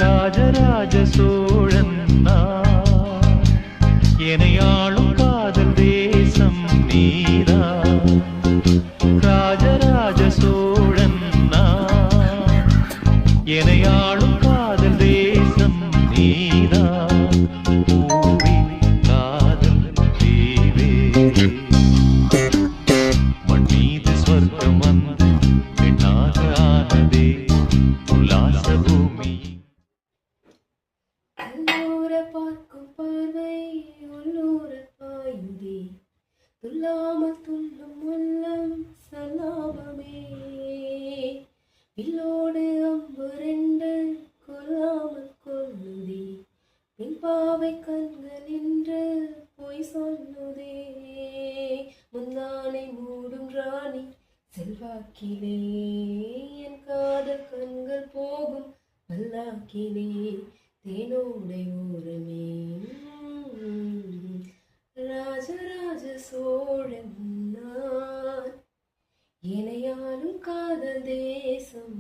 ராஜராஜ சோழன் நான், எனையாளும் காதல் தேசம் நீரா. ராஜராஜ சோழன் நான், எனையாளும் காதல் தேசம் நீரா. பூவே காதல் தீவே, மண் மீது சொர்க்கம் வந்து பெண்ணாக ஆனதே உல்லாச பூமி. பார்க்கும் பார்வை உள்ளூர பாயுதே, துல்லாமல் துள்ளும் உள்ளம் சல்லாபமே. வில்லோடு அம்பு ரெண்டு கொல்லாமல் கொல்லுதே, பின்பாவை கண்கள் என்று பொய் சொல்லுதே. முந்தானை மூடும் ராணி செல்வாக்கிலே, என் காதல் கண்கள் போகும் பல்லாக்கிலே. தேனோடை ஓரமே ராஜராஜ சோழன் நான், எனையாளும் காதல் தேசம்